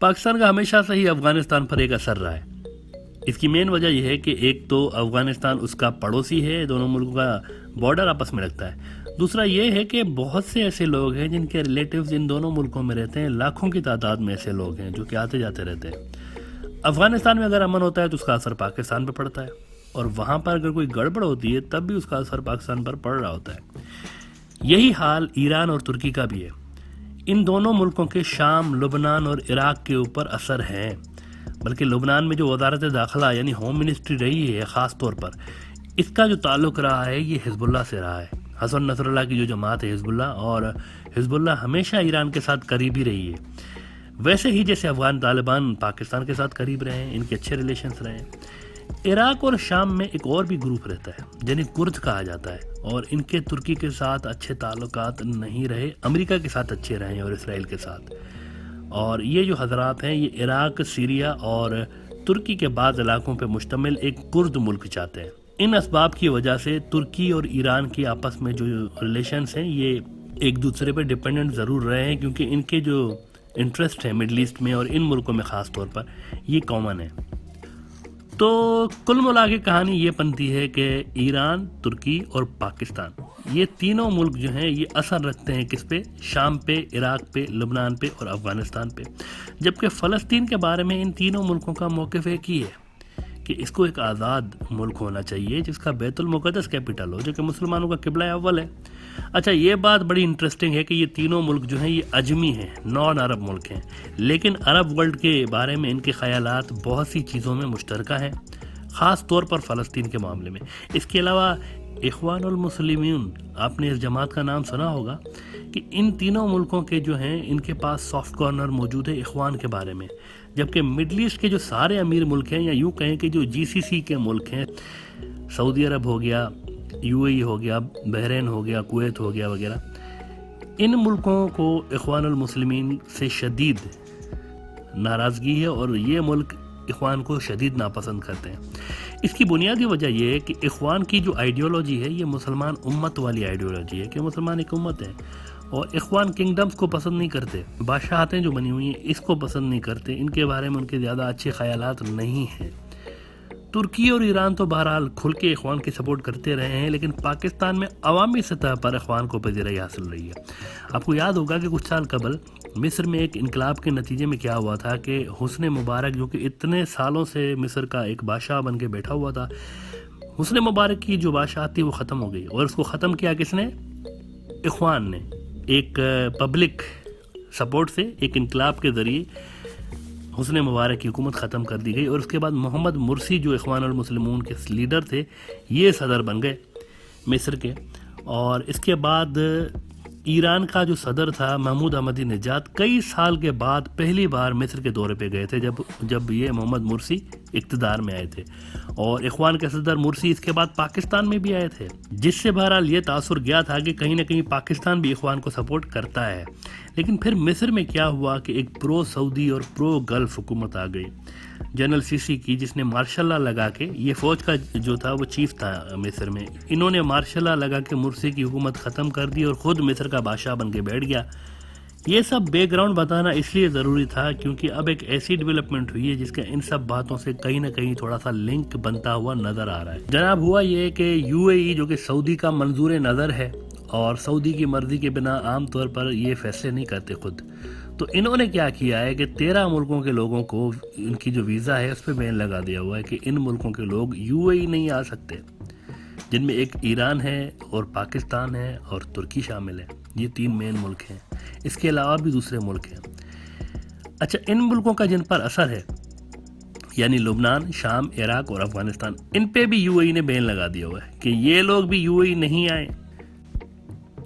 پاکستان کا ہمیشہ سے ہی افغانستان پر ایک اثر رہا ہے. اس کی مین وجہ یہ ہے کہ ایک تو افغانستان اس کا پڑوسی ہے، دونوں ملکوں کا بارڈر آپس میں لگتا ہے. دوسرا یہ ہے کہ بہت سے ایسے لوگ ہیں جن کے ریلیٹیوز ان دونوں ملکوں میں رہتے ہیں، لاکھوں کی تعداد میں ایسے لوگ ہیں جو کہ آتے جاتے رہتے ہیں. افغانستان میں اگر امن ہوتا ہے تو اس کا اثر پاکستان پہ پڑتا ہے، اور وہاں پر اگر کوئی گڑبڑ ہوتی ہے تب بھی اس کا اثر پاکستان پر پڑ رہا ہوتا ہے. یہی حال ایران اور ترکی کا بھی ہے. ان دونوں ملکوں کے شام، لبنان اور عراق کے اوپر اثر ہے. بلکہ لبنان میں جو وزارت داخلہ یعنی ہوم منسٹری رہی ہے خاص طور پر، اس کا جو تعلق رہا ہے یہ حزب اللہ سے رہا ہے. حسن نصر اللہ کی جو جماعت ہے حزب اللہ، اور حزب اللہ ہمیشہ ایران کے ساتھ قریب ہی رہی ہے. ویسے ہی جیسے افغان طالبان پاکستان کے ساتھ قریب رہے ہیں، ان کے اچھے ریلیشنز رہے ہیں. عراق اور شام میں ایک اور بھی گروپ رہتا ہے جنہیں کرد کہا جاتا ہے، اور ان کے ترکی کے ساتھ اچھے تعلقات نہیں رہے، امریکہ کے ساتھ اچھے رہے اور اسرائیل کے ساتھ. اور یہ جو حضرات ہیں یہ عراق، سیریا اور ترکی کے بعض علاقوں پہ مشتمل ایک کرد ملک چاہتے ہیں. ان اسباب کی وجہ سے ترکی اور ایران کے آپس میں جو ریلیشنز ہیں یہ ایک دوسرے پہ ڈیپینڈنٹ ضرور رہے ہیں، کیونکہ ان کے جو انٹرسٹ ہے مڈل ایسٹ میں اور ان ملکوں میں خاص طور پر یہ کامن ہے. تو کل ملا کے کہانی یہ بنتی ہے کہ ایران، ترکی اور پاکستان یہ تینوں ملک جو ہیں یہ اثر رکھتے ہیں کس پہ؟ شام پہ، عراق پہ، لبنان پہ اور افغانستان پہ. جبکہ فلسطین کے بارے میں ان تینوں ملکوں کا موقف ایک ہی ہے کہ اس کو ایک آزاد ملک ہونا چاہیے جس کا بیت المقدس کیپٹل ہو، جو کہ مسلمانوں کا قبلہ اول ہے. اچھا، یہ بات بڑی انٹرسٹنگ ہے کہ یہ تینوں ملک جو ہیں یہ اجمی ہیں، نان عرب ملک ہیں، لیکن عرب ورلڈ کے بارے میں ان کے خیالات بہت سی چیزوں میں مشترکہ ہیں، خاص طور پر فلسطین کے معاملے میں. اس کے علاوہ اخوان المسلمین، آپ نے اس جماعت کا نام سنا ہوگا، کہ ان تینوں ملکوں کے جو ہیں ان کے پاس سافٹ کارنر موجود ہے اخوان کے بارے میں. جبکہ مڈل ایسٹ کے جو سارے امیر ملک ہیں، یا یوں کہیں کہ جو جی سی سی کے ملک ہیں، سعودی عرب ہو گیا، یو اے ای ہو گیا، بحرین ہو گیا، کویت ہو گیا وغیرہ، ان ملکوں کو اخوان المسلمین سے شدید ناراضگی ہے اور یہ ملک اخوان کو شدید ناپسند کرتے ہیں. اس کی بنیادی وجہ یہ ہے کہ اخوان کی جو آئیڈیولوجی ہے یہ مسلمان امت والی آئیڈیولوجی ہے، کہ مسلمان ایک امت ہے، اور اخوان کنگڈمز کو پسند نہیں کرتے، بادشاہتیں جو بنی ہوئی ہیں اس کو پسند نہیں کرتے، ان کے بارے میں ان کے زیادہ اچھے خیالات نہیں ہیں. ترکی اور ایران تو بہرحال کھل کے اخوان کی سپورٹ کرتے رہے ہیں، لیکن پاکستان میں عوامی سطح پر اخوان کو پذیرائی حاصل رہی ہے. آپ کو یاد ہوگا کہ کچھ سال قبل مصر میں ایک انقلاب کے نتیجے میں کیا ہوا تھا کہ حسن مبارک، جو کہ اتنے سالوں سے مصر کا ایک بادشاہ بن کے بیٹھا ہوا تھا، حسن مبارک کی جو بادشاہ تھی وہ ختم ہو گئی، اور اس کو ختم کیا کس نے؟ اخوان نے. ایک پبلک سپورٹ سے، ایک انقلاب کے ذریعے حسن مبارک کی حکومت ختم کر دی گئی، اور اس کے بعد محمد مرسی جو اخوان المسلمون کے لیڈر تھے یہ صدر بن گئے مصر کے. اور اس کے بعد ایران کا جو صدر تھا محمود احمدی نژاد کئی سال کے بعد پہلی بار مصر کے دورے پہ گئے تھے جب یہ محمد مرسی اقتدار میں آئے تھے، اور اخوان کے صدر مرسی اس کے بعد پاکستان میں بھی آئے تھے، جس سے بہرحال یہ تاثر گیا تھا کہ کہیں نہ کہیں پاکستان بھی اخوان کو سپورٹ کرتا ہے. لیکن پھر مصر میں کیا ہوا کہ ایک پرو سعودی اور پرو گلف حکومت آ گئی جنرل سیسی کی، جس نے مارشل لا لگا کے، یہ فوج کا جو تھا وہ چیف تھا مصر میں، انہوں نے مارشل لا لگا کے مرسی کی حکومت ختم کر دی اور خود مصر کا بادشاہ بن کے بیٹھ گیا. یہ سب بیک گراؤنڈ بتانا اس لیے ضروری تھا کیونکہ اب ایک ایسی ڈیولپمنٹ ہوئی ہے جس کا ان سب باتوں سے کہیں نہ کہیں تھوڑا سا لنک بنتا ہوا نظر آ رہا ہے. جناب ہوا یہ کہ یو اے ای جو کہ سعودی کا منظور نظر ہے، اور سعودی کی مرضی کے بنا عام طور پر یہ فیصلے نہیں کرتے خود، تو انہوں نے کیا کیا ہے کہ 13 ملکوں کے لوگوں کو ان کی جو ویزا ہے اس پہ بین لگا دیا ہوا ہے کہ ان ملکوں کے لوگ یو اے ای نہیں آ سکتے، جن میں ایک ایران ہے اور پاکستان ہے اور ترکی شامل ہے. یہ 3 مین ملک ہیں، اس کے علاوہ بھی دوسرے ملک ہیں. اچھا، ان ملکوں کا جن پر اثر ہے یعنی لبنان، شام، عراق اور افغانستان، ان پہ بھی یو اے ای نے بین لگا دیا ہوا ہے کہ یہ لوگ بھی یو اے ای نہیں آئے.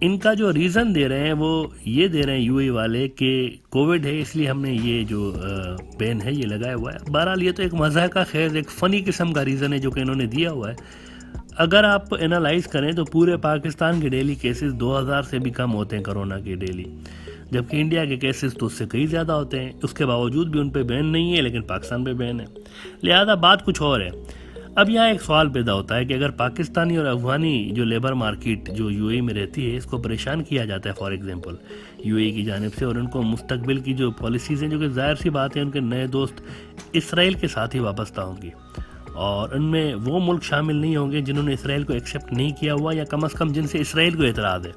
ان کا جو ریزن دے رہے ہیں وہ یہ دے رہے ہیں یو اے ای والے کہ کووڈ ہے، اس لیے ہم نے یہ جو بین ہے یہ لگایا ہوا ہے. بہرحال یہ تو ایک مزاح کا خیز، ایک فنی قسم کا ریزن ہے جو کہ انہوں نے دیا ہوا ہے. اگر آپ انالائز کریں تو پورے پاکستان کے ڈیلی کیسز 2000 سے بھی کم ہوتے ہیں کرونا کے ڈیلی، جبکہ انڈیا کے کیسز تو اس سے کئی زیادہ ہوتے ہیں. اس کے باوجود بھی ان پہ بین نہیں ہے، لیکن پاکستان پہ بین ہے. لہذا بات کچھ اور ہے. اب یہاں ایک سوال پیدا ہوتا ہے کہ اگر پاکستانی اور افغانی جو لیبر مارکیٹ جو یو اے میں رہتی ہے اس کو پریشان کیا جاتا ہے فار ایگزامپل یو اے کی جانب سے، اور ان کو مستقبل کی جو پالیسیز ہیں جو کہ ظاہر سی بات ہے ان کے نئے دوست اسرائیل کے ساتھ ہی وابستہ ہوں گی، اور ان میں وہ ملک شامل نہیں ہوں گے جنہوں نے اسرائیل کو ایکسیپٹ نہیں کیا ہوا یا کم از کم جن سے اسرائیل کو اعتراض ہے،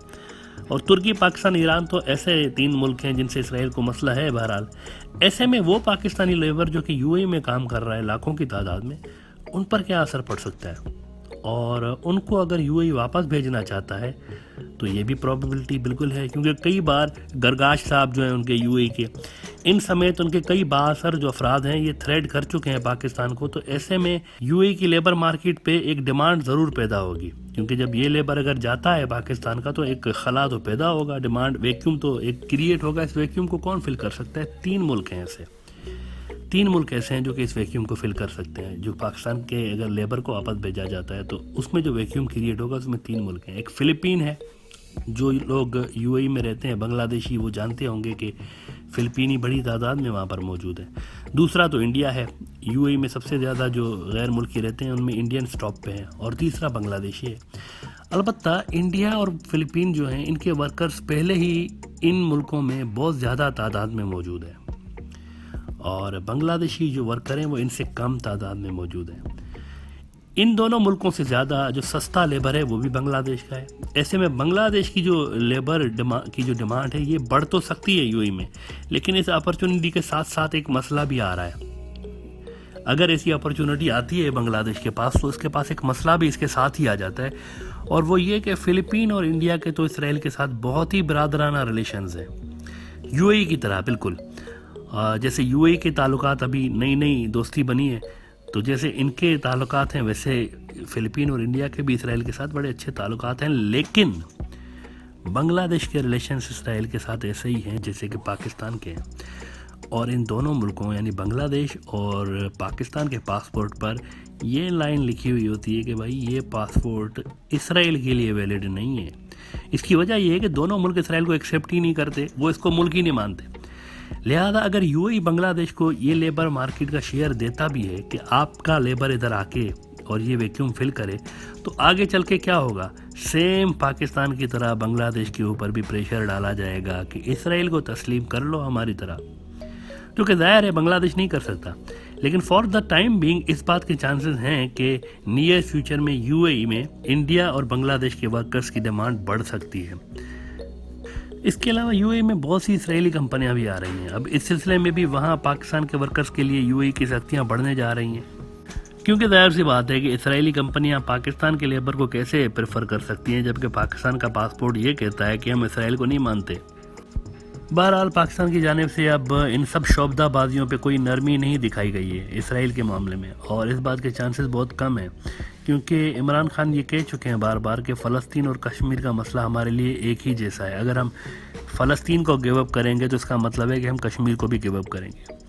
اور ترکی، پاکستان، ایران تو ایسے 3 ملک ہیں جن سے اسرائیل کو مسئلہ ہے۔ بہرحال ایسے میں وہ پاکستانی لیبر جو کہ یو اے میں کام کر رہا ہے لاکھوں کی تعداد میں، ان پر کیا اثر پڑ سکتا ہے، اور ان کو اگر یو اے واپس بھیجنا چاہتا ہے تو یہ بھی پرابیبلٹی بالکل ہے، کیونکہ کئی بار گرگاش صاحب جو ہیں ان کے یو اے کے، ان سمیت ان کے کئی بااثر جو افراد ہیں یہ تھریٹ کر چکے ہیں پاکستان کو، تو ایسے میں یو اے کی لیبر مارکیٹ پہ ایک ڈیمانڈ ضرور پیدا ہوگی، کیونکہ جب یہ لیبر اگر جاتا ہے پاکستان کا تو ایک خلا تو پیدا ہوگا، ڈیمانڈ ویکیوم تو ایک کریٹ ہوگا۔ اس ویکیوم کو کون فل کر سکتا ہے؟ 3 ملک ہیں ایسے، 3 ملک ایسے ہیں جو کہ اس ویکیوم کو فل کر سکتے ہیں، جو پاکستان کے اگر لیبر کو واپس بھیجا جاتا ہے تو اس میں جو ویکیوم کریٹ ہوگا اس میں 3 ملک ہیں۔ ایک فلپین ہے، جو لوگ یو اے میں رہتے ہیں بنگلہ دیشی وہ جانتے ہوں گے کہ فلپینی بڑی تعداد میں وہاں پر موجود ہے۔ دوسرا تو انڈیا ہے، یو اے میں سب سے زیادہ جو غیر ملکی رہتے ہیں ان میں انڈین سٹاپ پہ ہیں، اور تیسرا بنگلہ دیشی ہے۔ البتہ انڈیا اور فلپین جو ہیں ان کے ورکرز پہلے ہی ان ملکوں میں بہت زیادہ تعداد میں موجود ہیں، اور بنگلہ دیشی جو ورکر ہیں وہ ان سے کم تعداد میں موجود ہیں۔ ان دونوں ملکوں سے زیادہ جو سستا لیبر ہے وہ بھی بنگلہ دیش کا ہے۔ ایسے میں بنگلہ دیش کی جو لیبر کی جو ڈیمانڈ ہے یہ بڑھ تو سکتی ہے یو اے میں، لیکن اس اپرچونٹی کے ساتھ ساتھ ایک مسئلہ بھی آ رہا ہے۔ اگر ایسی اپرچونٹی آتی ہے بنگلہ دیش کے پاس تو اس کے پاس ایک مسئلہ بھی اس کے ساتھ ہی آ جاتا ہے، اور وہ یہ کہ فلپین اور انڈیا کے تو اسرائیل کے ساتھ بہت ہی برادرانہ ریلیشنز ہیں، یو اے کی طرح بالکل۔ جیسے یو اے کے تعلقات ابھی نئی دوستی بنی ہے، تو جیسے ان کے تعلقات ہیں ویسے فلپین اور انڈیا کے بھی اسرائیل کے ساتھ بڑے اچھے تعلقات ہیں، لیکن بنگلہ دیش کے ریلیشنز اسرائیل کے ساتھ ایسے ہی ہیں جیسے کہ پاکستان کے ہیں، اور ان دونوں ملکوں یعنی بنگلہ دیش اور پاکستان کے پاسپورٹ پر یہ لائن لکھی ہوئی ہوتی ہے کہ بھائی یہ پاسپورٹ اسرائیل کے لیے ویلڈ نہیں ہے۔ اس کی وجہ یہ ہے کہ دونوں ملک اسرائیل کو ایکسیپٹ ہی نہیں کرتے، وہ اس کو ملک ہی نہیں مانتے۔ لہذا اگر یو اے بنگلہ دیش کو یہ لیبر مارکیٹ کا شیئر دیتا بھی ہے کہ آپ کا لیبر ادھر آ کے اور یہ ویکیوم فل کرے، تو آگے چل کے کیا ہوگا؟ سیم پاکستان کی طرح بنگلہ دیش کے اوپر بھی پریشر ڈالا جائے گا کہ اسرائیل کو تسلیم کر لو ہماری طرح، جو کہ ظاہر ہے بنگلہ دیش نہیں کر سکتا، لیکن فار دا ٹائم بینگ اس بات کے چانسز ہیں کہ نیئر فیوچر میں یو اے میں انڈیا اور بنگلہ دیش کے ورکرز کی ڈیمانڈ بڑھ سکتی ہے۔ اس کے علاوہ یو اے میں بہت سی اسرائیلی کمپنیاں بھی آ رہی ہیں، اب اس سلسلے میں بھی وہاں پاکستان کے ورکرز کے لیے یو اے کی سختیاں بڑھنے جا رہی ہیں، کیونکہ ظاہر سی بات ہے کہ اسرائیلی کمپنیاں پاکستان کے لیبر کو کیسے پریفر کر سکتی ہیں جبکہ پاکستان کا پاسپورٹ یہ کہتا ہے کہ ہم اسرائیل کو نہیں مانتے۔ بہرحال پاکستان کی جانب سے اب ان سب شعبدہ بازیوں پہ کوئی نرمی نہیں دکھائی گئی ہے اسرائیل کے معاملے میں، اور اس بات کے چانسز بہت کم ہیں، کیونکہ عمران خان یہ کہہ چکے ہیں بار بار کہ فلسطین اور کشمیر کا مسئلہ ہمارے لیے ایک ہی جیسا ہے، اگر ہم فلسطین کو گیو اپ کریں گے تو اس کا مطلب ہے کہ ہم کشمیر کو بھی گیو اپ کریں گے۔